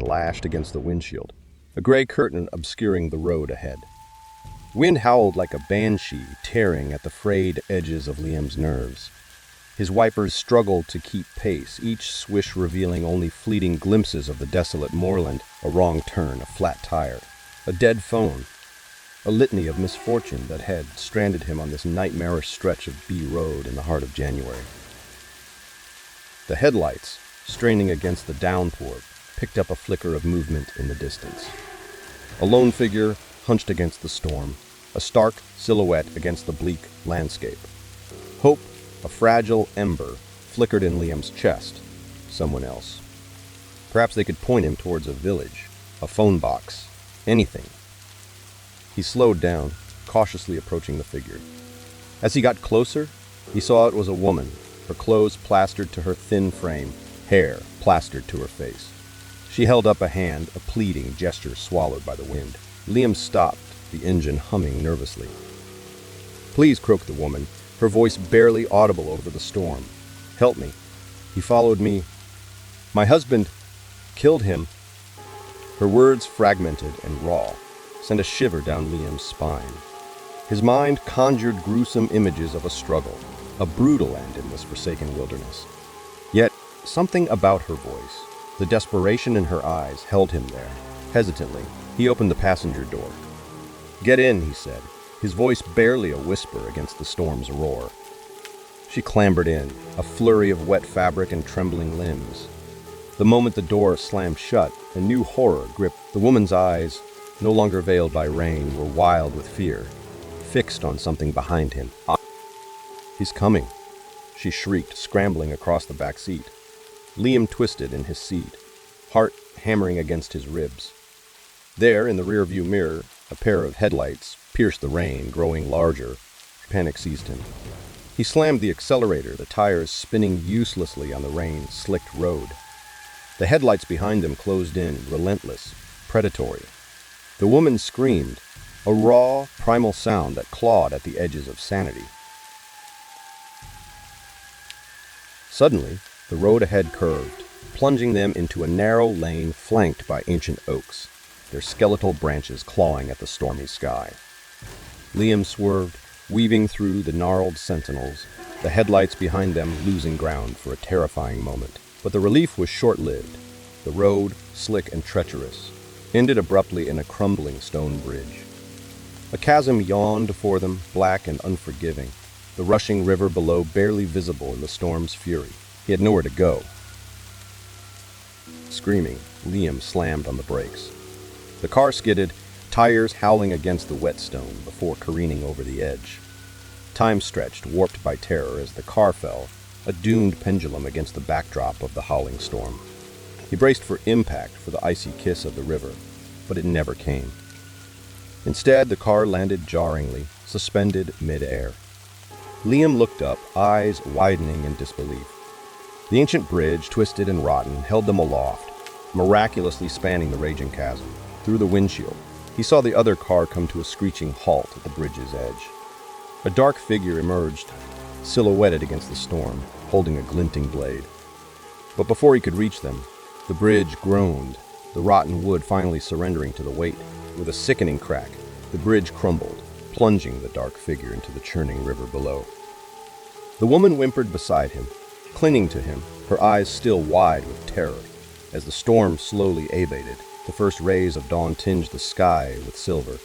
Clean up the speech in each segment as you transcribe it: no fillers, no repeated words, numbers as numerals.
lashed against the windshield, a gray curtain obscuring the road ahead. Wind howled like a banshee, tearing at the frayed edges of Liam's nerves. His wipers struggled to keep pace, each swish revealing only fleeting glimpses of the desolate moorland, a wrong turn, a flat tire, a dead phone, a litany of misfortune that had stranded him on this nightmarish stretch of B Road in the heart of January. The headlights, straining against the downpour, picked up a flicker of movement in the distance. A lone figure hunched against the storm, a stark silhouette against the bleak landscape. Hope, a fragile ember, flickered in Liam's chest. Someone else. Perhaps they could point him towards a village, a phone box, anything. He slowed down, cautiously approaching the figure. As he got closer, he saw it was a woman, her clothes plastered to her thin frame, hair plastered to her face. She held up a hand, a pleading gesture swallowed by the wind. Liam stopped, the engine humming nervously. "Please," croaked the woman, her voice barely audible over the storm. "Help me. He followed me. My husband killed him." Her words, fragmented and raw, sent a shiver down Liam's spine. His mind conjured gruesome images of a struggle, a brutal end in this forsaken wilderness. Yet, something about her voice, the desperation in her eyes, held him there. Hesitantly, he opened the passenger door. "Get in," he said, his voice barely a whisper against the storm's roar. She clambered in, a flurry of wet fabric and trembling limbs. The moment the door slammed shut, a new horror gripped. The woman's eyes, no longer veiled by rain, were wild with fear, fixed on something behind him. "He's coming," she shrieked, scrambling across the back seat. Liam twisted in his seat, heart hammering against his ribs. There, in the rearview mirror, a pair of headlights pierced the rain, growing larger. Panic seized him. He slammed the accelerator, the tires spinning uselessly on the rain-slicked road. The headlights behind him closed in, relentless, predatory. The woman screamed, a raw, primal sound that clawed at the edges of sanity. Suddenly, the road ahead curved, plunging them into a narrow lane flanked by ancient oaks, their skeletal branches clawing at the stormy sky. Liam swerved, weaving through the gnarled sentinels, the headlights behind them losing ground for a terrifying moment. But the relief was short-lived. The road, slick and treacherous, ended abruptly in a crumbling stone bridge. A chasm yawned before them, black and unforgiving, the rushing river below barely visible in the storm's fury. He had nowhere to go. Screaming, Liam slammed on the brakes. The car skidded, tires howling against the whetstone before careening over the edge. Time stretched, warped by terror, as the car fell, a doomed pendulum against the backdrop of the howling storm. He braced for impact, for the icy kiss of the river, but it never came. Instead, the car landed jarringly, suspended mid-air. Liam looked up, eyes widening in disbelief. The ancient bridge, twisted and rotten, held them aloft, miraculously spanning the raging chasm. Through the windshield, he saw the other car come to a screeching halt at the bridge's edge. A dark figure emerged, silhouetted against the storm, holding a glinting blade. But before he could reach them, the bridge groaned, the rotten wood finally surrendering to the weight. With a sickening crack, the bridge crumbled, plunging the dark figure into the churning river below. The woman whimpered beside him, clinging to him, her eyes still wide with terror. As the storm slowly abated, the first rays of dawn tinged the sky with silver.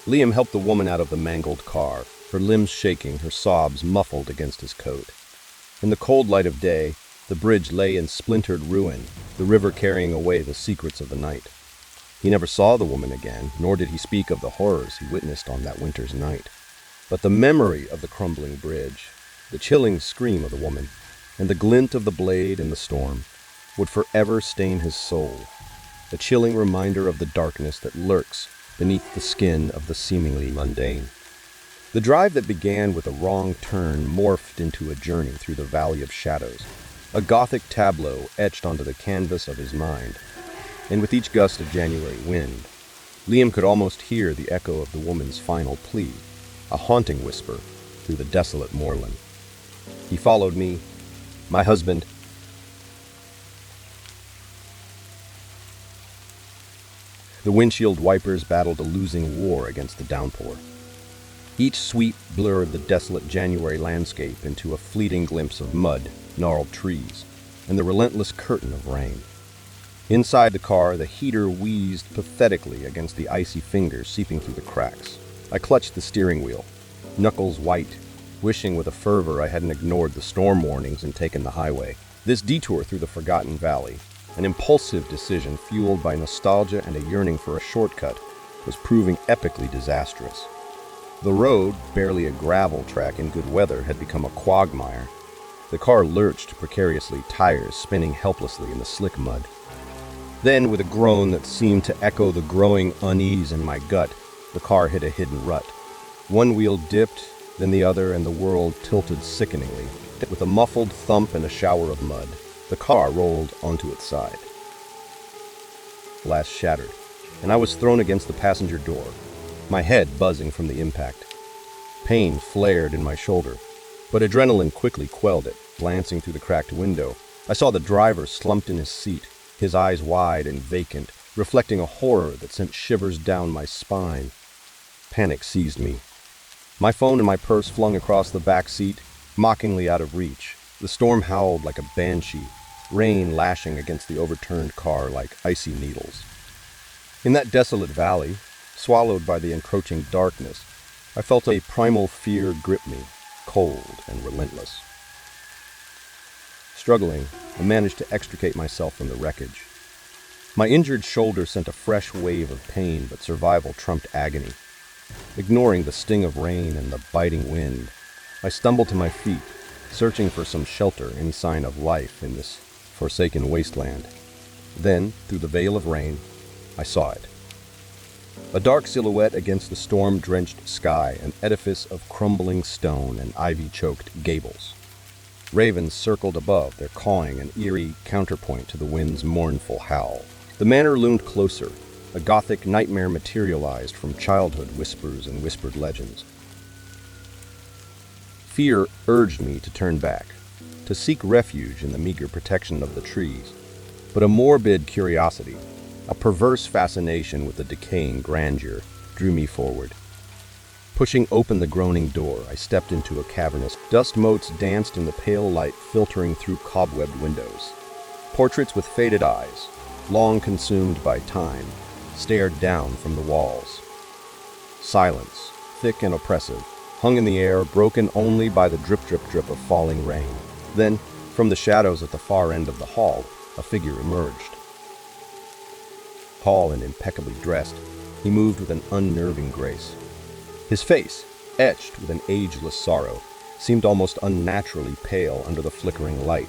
Liam helped the woman out of the mangled car, her limbs shaking, her sobs muffled against his coat. In the cold light of day, the bridge lay in splintered ruin, the river carrying away the secrets of the night. He never saw the woman again, nor did he speak of the horrors he witnessed on that winter's night. But the memory of the crumbling bridge, the chilling scream of the woman, and the glint of the blade in the storm would forever stain his soul, a chilling reminder of the darkness that lurks beneath the skin of the seemingly mundane. The drive that began with a wrong turn morphed into a journey through the valley of shadows, a gothic tableau etched onto the canvas of his mind. And with each gust of January wind, Liam could almost hear the echo of the woman's final plea, a haunting whisper through the desolate moorland. "He followed me, my husband." The windshield wipers battled a losing war against the downpour. Each sweep blurred the desolate January landscape into a fleeting glimpse of mud, gnarled trees, and the relentless curtain of rain. Inside the car, the heater wheezed pathetically against the icy fingers seeping through the cracks. I clutched the steering wheel, knuckles white, wishing with a fervor I hadn't ignored the storm warnings and taken the highway. This detour through the forgotten valley, an impulsive decision fueled by nostalgia and a yearning for a shortcut, was proving epically disastrous. The road, barely a gravel track in good weather, had become a quagmire. The car lurched precariously, tires spinning helplessly in the slick mud. Then, with a groan that seemed to echo the growing unease in my gut, the car hit a hidden rut. One wheel dipped, then the other, and the world tilted sickeningly. With a muffled thump and a shower of mud, the car rolled onto its side. Glass shattered, and I was thrown against the passenger door, my head buzzing from the impact. Pain flared in my shoulder, but adrenaline quickly quelled it. Glancing through the cracked window, I saw the driver slumped in his seat, his eyes wide and vacant, reflecting a horror that sent shivers down my spine. Panic seized me. My phone and my purse flung across the back seat, mockingly out of reach. The storm howled like a banshee, rain lashing against the overturned car like icy needles. In that desolate valley, swallowed by the encroaching darkness, I felt a primal fear grip me, cold and relentless. Struggling, I managed to extricate myself from the wreckage. My injured shoulder sent a fresh wave of pain, but survival trumped agony. Ignoring the sting of rain and the biting wind, I stumbled to my feet, searching for some shelter, any sign of life in this forsaken wasteland. Then, through the veil of rain, I saw it. A dark silhouette against the storm-drenched sky, an edifice of crumbling stone and ivy-choked gables. Ravens circled above, their cawing an eerie counterpoint to the wind's mournful howl. The manor loomed closer, a gothic nightmare materialized from childhood whispers and whispered legends. Fear urged me to turn back, to seek refuge in the meager protection of the trees, but a morbid curiosity, a perverse fascination with the decaying grandeur, drew me forward. Pushing open the groaning door, I stepped into a cavernous. Dust motes danced in the pale light filtering through cobwebbed windows. Portraits with faded eyes, long consumed by time, stared down from the walls. Silence, thick and oppressive, hung in the air, broken only by the drip-drip-drip of falling rain. Then, from the shadows at the far end of the hall, a figure emerged. Tall and impeccably dressed, he moved with an unnerving grace. His face, etched with an ageless sorrow, seemed almost unnaturally pale under the flickering light.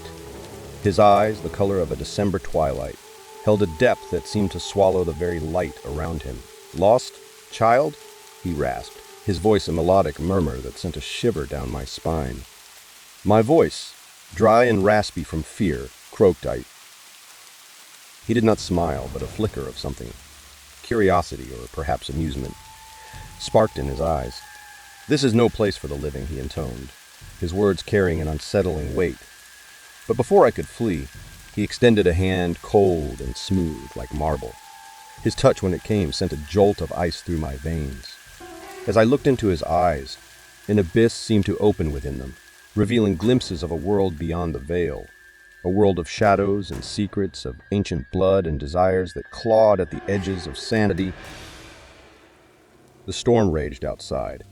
His eyes, the color of a December twilight, held a depth that seemed to swallow the very light around him. "Lost? Child?" he rasped, his voice a melodic murmur that sent a shiver down my spine. My voice, dry and raspy from fear, croaked out. He did not smile, but a flicker of something, curiosity or perhaps amusement, sparked in his eyes. "This is no place for the living," he intoned, his words carrying an unsettling weight. But before I could flee, he extended a hand cold and smooth like marble. His touch, when it came, sent a jolt of ice through my veins. As I looked into his eyes, an abyss seemed to open within them, revealing glimpses of a world beyond the veil, a world of shadows and secrets, of ancient blood and desires that clawed at the edges of sanity. The storm raged outside,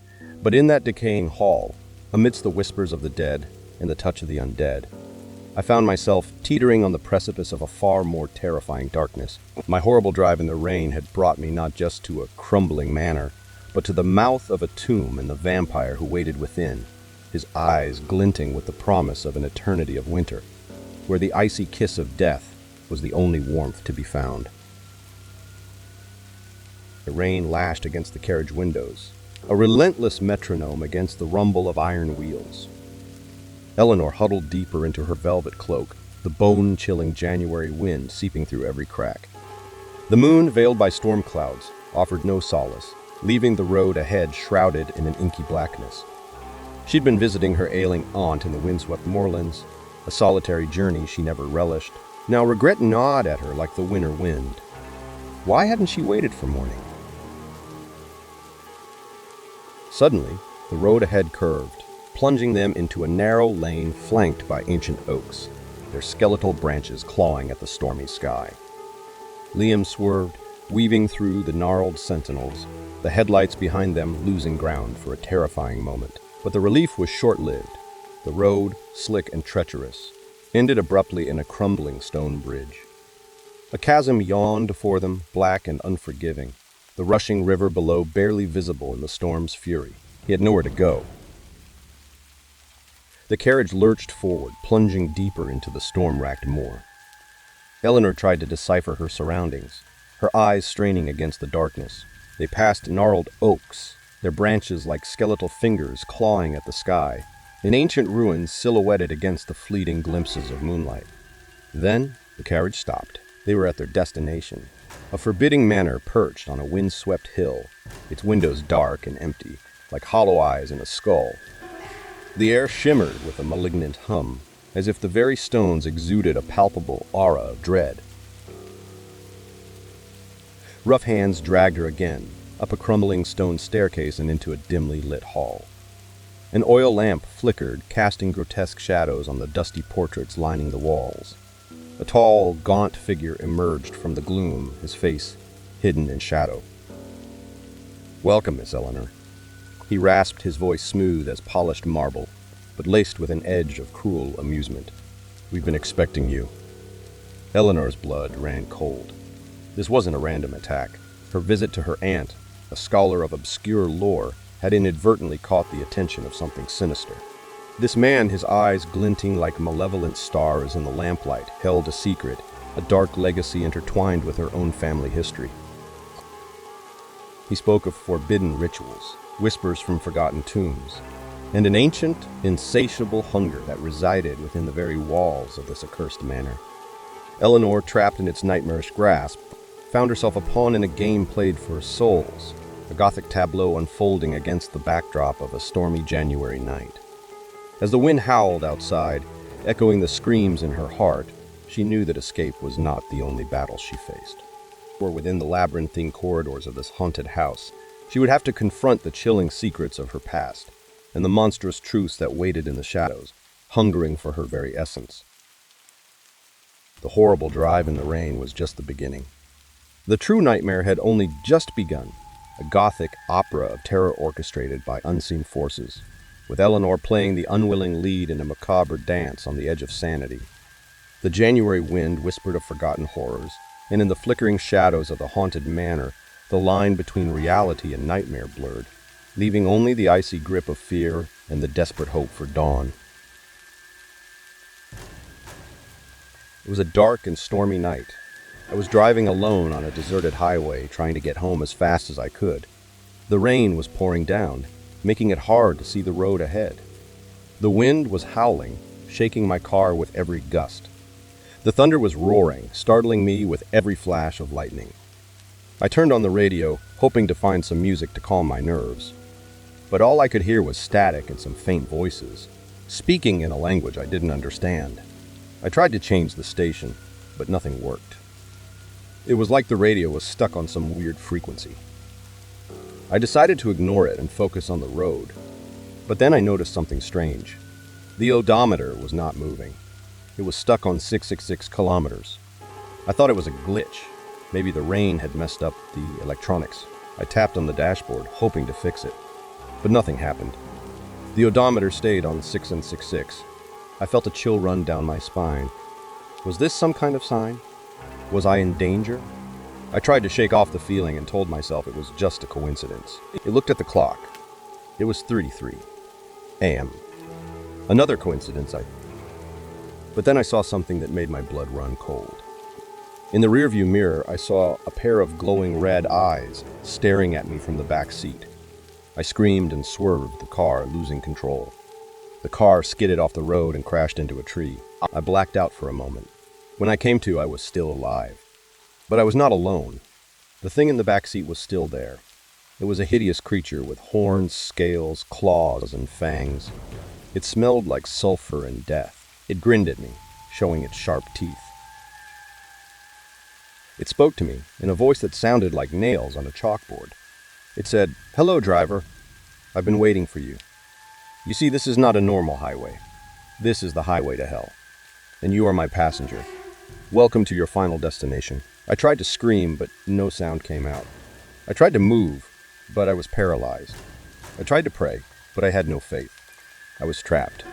but in that decaying hall, amidst the whispers of the dead and the touch of the undead, I found myself teetering on the precipice of a far more terrifying darkness. My horrible drive in the rain had brought me not just to a crumbling manor, but to the mouth of a tomb and the vampire who waited within, his eyes glinting with the promise of an eternity of winter, where the icy kiss of death was the only warmth to be found. The rain lashed against the carriage windows, a relentless metronome against the rumble of iron wheels. Eleanor huddled deeper into her velvet cloak, the bone-chilling January wind seeping through every crack. The moon, veiled by storm clouds, offered no solace, leaving the road ahead shrouded in an inky blackness. She'd been visiting her ailing aunt in the windswept moorlands, a solitary journey she never relished. Now regret gnawed at her like the winter wind. Why hadn't she waited for morning? Suddenly, the road ahead curved, plunging them into a narrow lane flanked by ancient oaks, their skeletal branches clawing at the stormy sky. Liam swerved, weaving through the gnarled sentinels, the headlights behind them losing ground for a terrifying moment. But the relief was short-lived. The road, slick and treacherous, ended abruptly in a crumbling stone bridge. A chasm yawned before them, black and unforgiving, the rushing river below barely visible in the storm's fury. He had nowhere to go. The carriage lurched forward, plunging deeper into the storm-racked moor. Eleanor tried to decipher her surroundings, her eyes straining against the darkness. They passed gnarled oaks, their branches like skeletal fingers clawing at the sky, in ancient ruins silhouetted against the fleeting glimpses of moonlight. Then the carriage stopped. They were at their destination, a forbidding manor perched on a wind-swept hill, its windows dark and empty, like hollow eyes in a skull. The air shimmered with a malignant hum, as if the very stones exuded a palpable aura of dread. Rough hands dragged her again, up a crumbling stone staircase and into a dimly lit hall. An oil lamp flickered, casting grotesque shadows on the dusty portraits lining the walls. A tall, gaunt figure emerged from the gloom, his face hidden in shadow. "Welcome, Miss Eleanor." He rasped, his voice smooth as polished marble, but laced with an edge of cruel amusement. "We've been expecting you." Eleanor's blood ran cold. This wasn't a random attack. Her visit to her aunt, a scholar of obscure lore, had inadvertently caught the attention of something sinister. This man, his eyes glinting like malevolent stars in the lamplight, held a secret, a dark legacy intertwined with her own family history. He spoke of forbidden rituals, whispers from forgotten tombs, and an ancient, insatiable hunger that resided within the very walls of this accursed manor. Eleanor, trapped in its nightmarish grasp, found herself a pawn in a game played for souls, a gothic tableau unfolding against the backdrop of a stormy January night. As the wind howled outside, echoing the screams in her heart, she knew that escape was not the only battle she faced. Or within the labyrinthine corridors of this haunted house, she would have to confront the chilling secrets of her past, and the monstrous truths that waited in the shadows, hungering for her very essence. The horrible drive in the rain was just the beginning. The true nightmare had only just begun, a gothic opera of terror orchestrated by unseen forces, with Eleanor playing the unwilling lead in a macabre dance on the edge of sanity. The January wind whispered of forgotten horrors, and in the flickering shadows of the haunted manor, the line between reality and nightmare blurred, leaving only the icy grip of fear and the desperate hope for dawn. It was a dark and stormy night. I was driving alone on a deserted highway, trying to get home as fast as I could. The rain was pouring down, making it hard to see the road ahead. The wind was howling, shaking my car with every gust. The thunder was roaring, startling me with every flash of lightning. I turned on the radio, hoping to find some music to calm my nerves. But all I could hear was static and some faint voices, speaking in a language I didn't understand. I tried to change the station, but nothing worked. It was like the radio was stuck on some weird frequency. I decided to ignore it and focus on the road, but then I noticed something strange. The odometer was not moving. It was stuck on 666 kilometers. I thought it was a glitch. Maybe the rain had messed up the electronics. I tapped on the dashboard, hoping to fix it, but nothing happened. The odometer stayed on 666. I felt a chill run down my spine. Was this some kind of sign? Was I in danger? I tried to shake off the feeling and told myself it was just a coincidence. I looked at the clock. It was 3:33 a.m. Another coincidence, But then I saw something that made my blood run cold. In the rearview mirror, I saw a pair of glowing red eyes staring at me from the back seat. I screamed and swerved the car, losing control. The car skidded off the road and crashed into a tree. I blacked out for a moment. When I came to, I was still alive. But I was not alone. The thing in the back seat was still there. It was a hideous creature with horns, scales, claws, and fangs. It smelled like sulfur and death. It grinned at me, showing its sharp teeth. It spoke to me in a voice that sounded like nails on a chalkboard. It said, "Hello, driver. I've been waiting for you. You see, this is not a normal highway. This is the highway to hell. And you are my passenger. Welcome to your final destination." I tried to scream, but no sound came out. I tried to move, but I was paralyzed. I tried to pray, but I had no faith. I was trapped.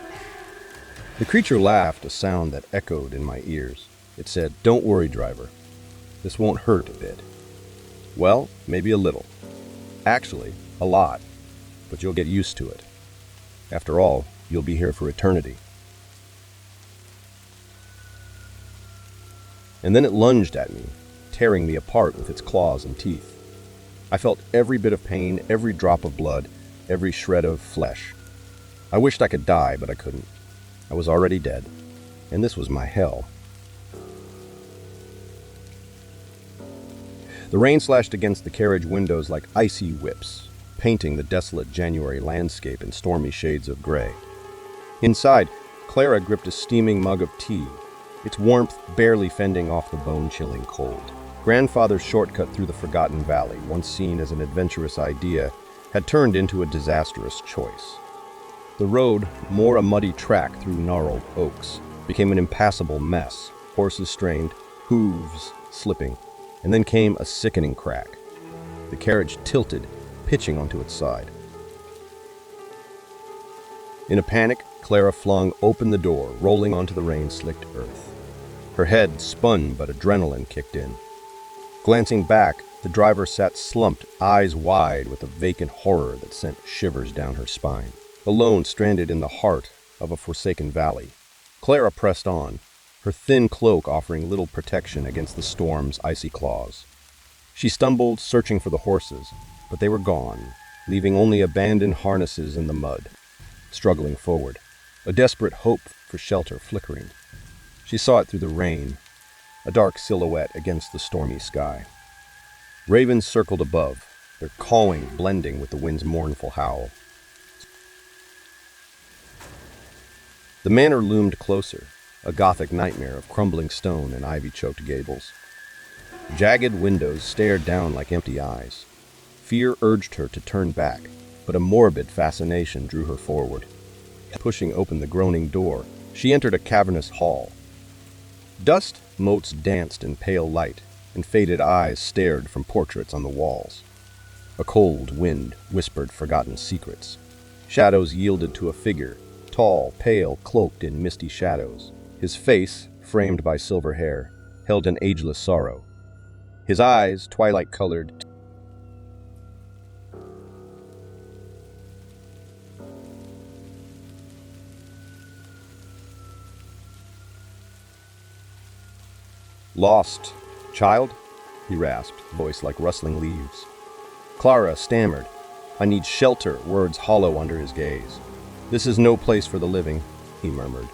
The creature laughed, a sound that echoed in my ears. It said, "Don't worry, driver. This won't hurt a bit." Well, maybe a little. Actually, a lot. But you'll get used to it. After all, you'll be here for eternity. And then it lunged at me, tearing me apart with its claws and teeth. I felt every bit of pain, every drop of blood, every shred of flesh. I wished I could die, but I couldn't. I was already dead, and this was my hell. The rain slashed against the carriage windows like icy whips, painting the desolate January landscape in stormy shades of gray. Inside, Clara gripped a steaming mug of tea, its warmth barely fending off the bone-chilling cold. Grandfather's shortcut through the forgotten valley, once seen as an adventurous idea, had turned into a disastrous choice. The road, more a muddy track through gnarled oaks, became an impassable mess, horses strained, hooves slipping, and then came a sickening crack. The carriage tilted, pitching onto its side. In a panic, Clara flung open the door, rolling onto the rain-slicked earth. Her head spun, but adrenaline kicked in. Glancing back, the driver sat slumped, eyes wide with a vacant horror that sent shivers down her spine. Alone, stranded in the heart of a forsaken valley, Clara pressed on, her thin cloak offering little protection against the storm's icy claws. She stumbled, searching for the horses, but they were gone, leaving only abandoned harnesses in the mud. Struggling forward, a desperate hope for shelter flickering. She saw it through the rain, a dark silhouette against the stormy sky. Ravens circled above, their cawing blending with the wind's mournful howl. The manor loomed closer, a gothic nightmare of crumbling stone and ivy-choked gables. Jagged windows stared down like empty eyes. Fear urged her to turn back, but a morbid fascination drew her forward. Pushing open the groaning door, she entered a cavernous hall. Dust motes danced in pale light, and faded eyes stared from portraits on the walls. A cold wind whispered forgotten secrets. Shadows yielded to a figure, tall, pale, cloaked in misty shadows. His face, framed by silver hair, held an ageless sorrow. His eyes, twilight-colored, "Lost, child?" he rasped, voice like rustling leaves. Clara stammered. "I need shelter," words hollow under his gaze. "This is no place for the living," he murmured,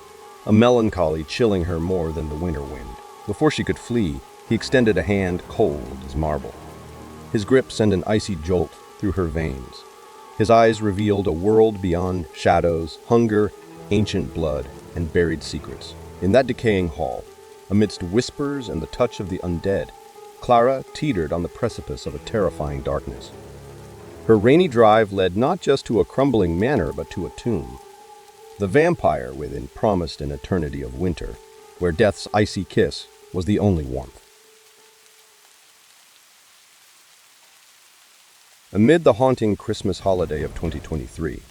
a melancholy chilling her more than the winter wind. Before she could flee, he extended a hand cold as marble. His grip sent an icy jolt through her veins. His eyes revealed a world beyond shadows, hunger, ancient blood, and buried secrets. In that decaying hall, amidst whispers and the touch of the undead, Clara teetered on the precipice of a terrifying darkness. Her rainy drive led not just to a crumbling manor, but to a tomb. The vampire within promised an eternity of winter, where death's icy kiss was the only warmth. Amid the haunting Christmas holiday of 2023,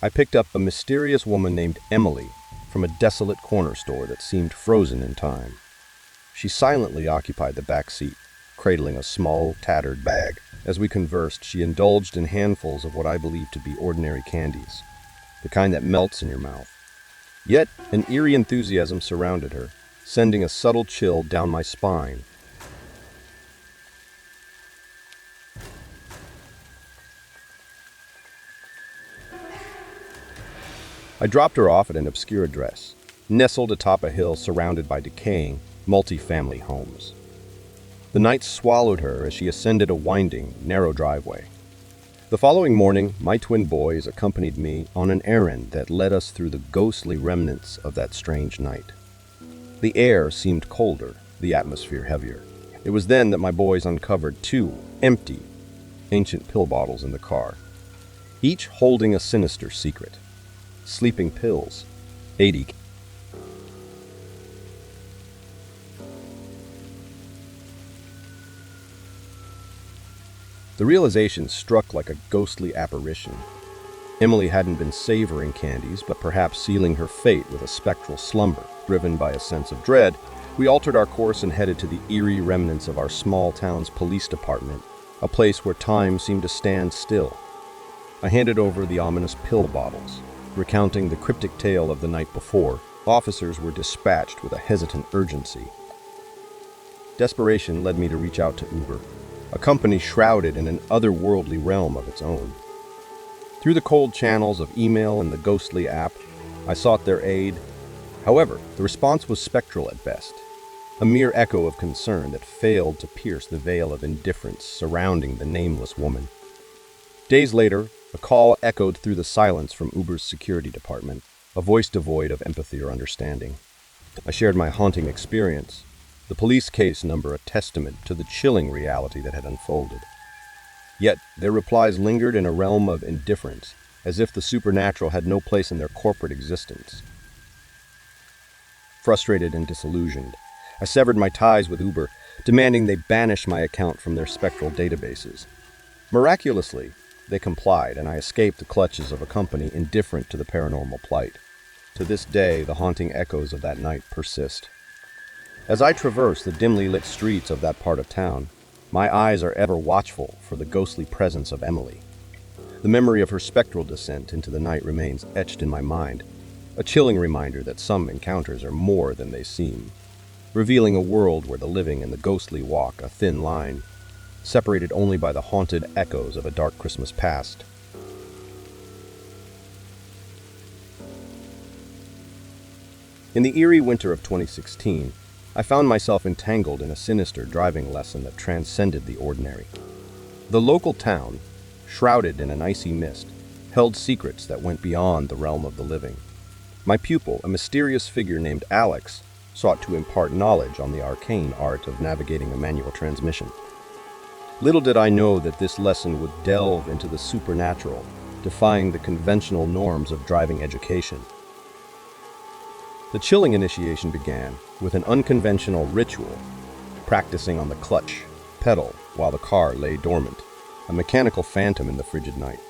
I picked up a mysterious woman named Emily from a desolate corner store that seemed frozen in time. She silently occupied the back seat, cradling a small, tattered bag. As we conversed, she indulged in handfuls of what I believed to be ordinary candies, the kind that melts in your mouth. Yet, an eerie enthusiasm surrounded her, sending a subtle chill down my spine. I dropped her off at an obscure address, nestled atop a hill surrounded by decaying, multi-family homes. The night swallowed her as she ascended a winding, narrow driveway. The following morning, my twin boys accompanied me on an errand that led us through the ghostly remnants of that strange night. The air seemed colder, the atmosphere heavier. It was then that my boys uncovered two empty, ancient pill bottles in the car, each holding a sinister secret. Sleeping pills. 80. The realization struck like a ghostly apparition. Emily hadn't been savoring candies, but perhaps sealing her fate with a spectral slumber. Driven by a sense of dread, we altered our course and headed to the eerie remnants of our small town's police department, a place where time seemed to stand still. I handed over the ominous pill bottles. Recounting the cryptic tale of the night before, officers were dispatched with a hesitant urgency. Desperation led me to reach out to Uber, a company shrouded in an otherworldly realm of its own. Through the cold channels of email and the ghostly app, I sought their aid. However, the response was spectral at best, a mere echo of concern that failed to pierce the veil of indifference surrounding the nameless woman. Days later, a call echoed through the silence from Uber's security department, a voice devoid of empathy or understanding. I shared my haunting experience, the police case number a testament to the chilling reality that had unfolded. Yet, their replies lingered in a realm of indifference, as if the supernatural had no place in their corporate existence. Frustrated and disillusioned, I severed my ties with Uber, demanding they banish my account from their spectral databases. Miraculously, they complied, and I escaped the clutches of a company indifferent to the paranormal plight. To this day, the haunting echoes of that night persist. As I traverse the dimly lit streets of that part of town, my eyes are ever watchful for the ghostly presence of Emily. The memory of her spectral descent into the night remains etched in my mind, a chilling reminder that some encounters are more than they seem, revealing a world where the living and the ghostly walk a thin line, separated only by the haunted echoes of a dark Christmas past. In the eerie winter of 2016, I found myself entangled in a sinister driving lesson that transcended the ordinary. The local town, shrouded in an icy mist, held secrets that went beyond the realm of the living. My pupil, a mysterious figure named Alex, sought to impart knowledge on the arcane art of navigating a manual transmission. Little did I know that this lesson would delve into the supernatural, defying the conventional norms of driving education. The chilling initiation began with an unconventional ritual, practicing on the clutch, pedal, while the car lay dormant, a mechanical phantom in the frigid night.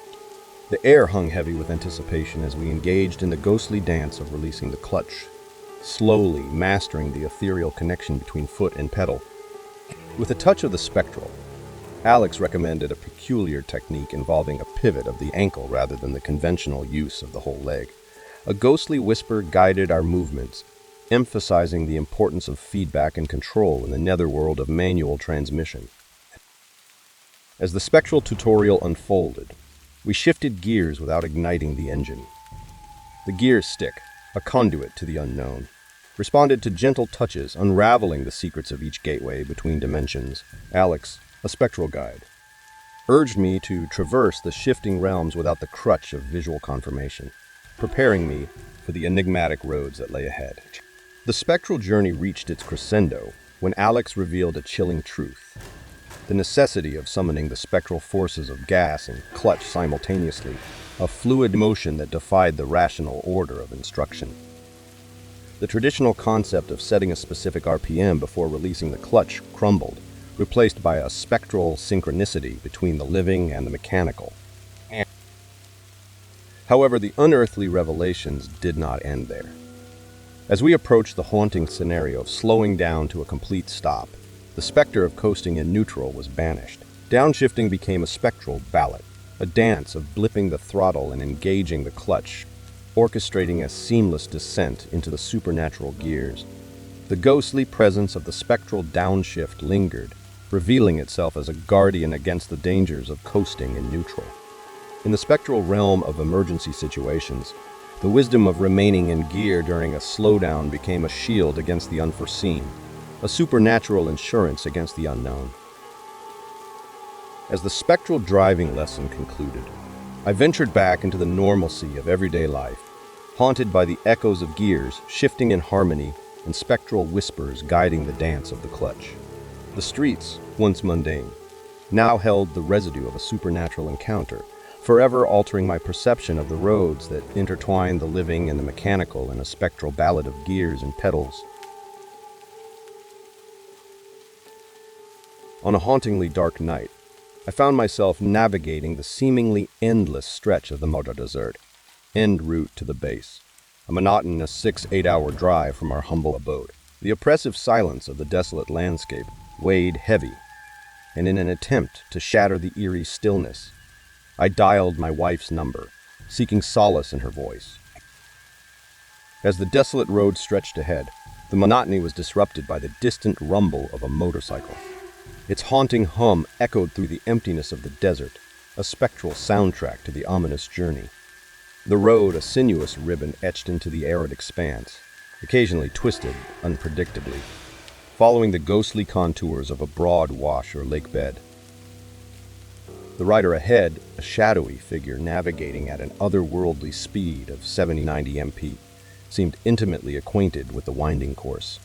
The air hung heavy with anticipation as we engaged in the ghostly dance of releasing the clutch, slowly mastering the ethereal connection between foot and pedal. With a touch of the spectral, Alex recommended a peculiar technique involving a pivot of the ankle rather than the conventional use of the whole leg. A ghostly whisper guided our movements, emphasizing the importance of feedback and control in the netherworld of manual transmission. As the spectral tutorial unfolded, we shifted gears without igniting the engine. The gear stick, a conduit to the unknown, responded to gentle touches, unraveling the secrets of each gateway between dimensions. Alex, a spectral guide, urged me to traverse the shifting realms without the crutch of visual confirmation, preparing me for the enigmatic roads that lay ahead. The spectral journey reached its crescendo when Alex revealed a chilling truth: the necessity of summoning the spectral forces of gas and clutch simultaneously, a fluid motion that defied the rational order of instruction. The traditional concept of setting a specific RPM before releasing the clutch crumbled, replaced by a spectral synchronicity between the living and the mechanical. However, the unearthly revelations did not end there. As we approached the haunting scenario of slowing down to a complete stop, the specter of coasting in neutral was banished. Downshifting became a spectral ballad, a dance of blipping the throttle and engaging the clutch, orchestrating a seamless descent into the supernatural gears. The ghostly presence of the spectral downshift lingered, revealing itself as a guardian against the dangers of coasting in neutral. In the spectral realm of emergency situations, the wisdom of remaining in gear during a slowdown became a shield against the unforeseen, a supernatural insurance against the unknown. As the spectral driving lesson concluded, I ventured back into the normalcy of everyday life, haunted by the echoes of gears shifting in harmony and spectral whispers guiding the dance of the clutch. The streets, once mundane, now held the residue of a supernatural encounter, forever altering my perception of the roads that intertwine the living and the mechanical in a spectral ballad of gears and pedals. On a hauntingly dark night, I found myself navigating the seemingly endless stretch of the Manor Desert, en route to the base, a monotonous 6-8 hour drive from our humble abode. The oppressive silence of the desolate landscape weighed heavy, and in an attempt to shatter the eerie stillness, I dialed my wife's number, seeking solace in her voice. As the desolate road stretched ahead, the monotony was disrupted by the distant rumble of a motorcycle. Its haunting hum echoed through the emptiness of the desert, a spectral soundtrack to the ominous journey. The road, a sinuous ribbon etched into the arid expanse, occasionally twisted unpredictably, following the ghostly contours of a broad wash or lake bed. The rider ahead, a shadowy figure navigating at an otherworldly speed of 70-90 mph, seemed intimately acquainted with the winding course.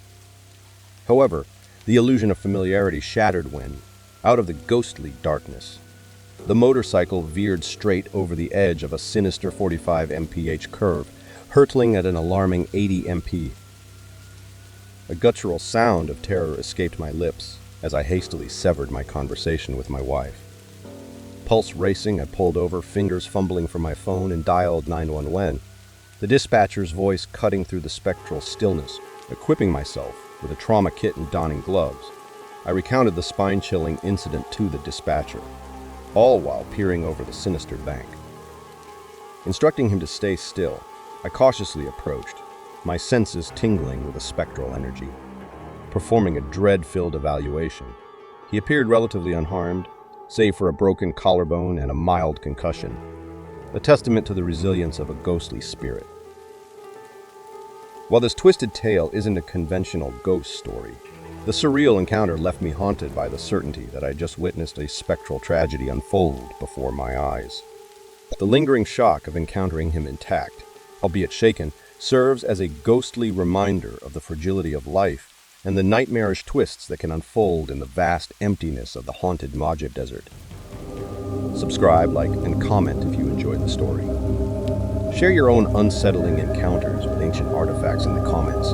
However, the illusion of familiarity shattered when, out of the ghostly darkness, the motorcycle veered straight over the edge of a sinister 45 mph curve, hurtling at an alarming 80 mph. A guttural sound of terror escaped my lips as I hastily severed my conversation with my wife. Pulse racing, I pulled over, fingers fumbling for my phone, and dialed 911, the dispatcher's voice cutting through the spectral stillness. Equipping myself with a trauma kit and donning gloves, I recounted the spine-chilling incident to the dispatcher, all while peering over the sinister bank. Instructing him to stay still, I cautiously approached, my senses tingling with a spectral energy. Performing a dread-filled evaluation, he appeared relatively unharmed, save for a broken collarbone and a mild concussion, a testament to the resilience of a ghostly spirit. While this twisted tale isn't a conventional ghost story, the surreal encounter left me haunted by the certainty that I just witnessed a spectral tragedy unfold before my eyes. The lingering shock of encountering him intact, albeit shaken, serves as a ghostly reminder of the fragility of life and the nightmarish twists that can unfold in the vast emptiness of the haunted Manor Desert. Subscribe, like, and comment if you enjoyed the story. Share your own unsettling encounters with ancient artifacts in the comments.